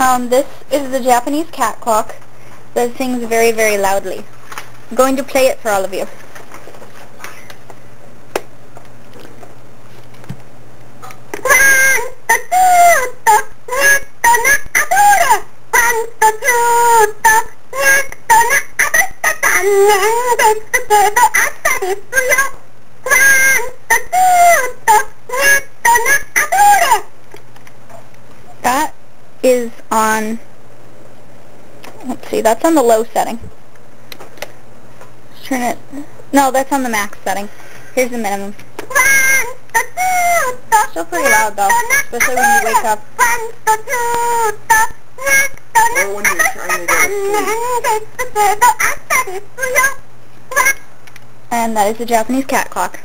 This is the Japanese cat clock that sings very, very loudly. I'm going to play it for all of you. That is on, let's see, that's on the low setting. Let's turn it, no, that's on the max setting. Here's the minimum. Still pretty loud though, especially when you wake up. Or when you're trying to go to sleep. And that is the Japanese cat clock.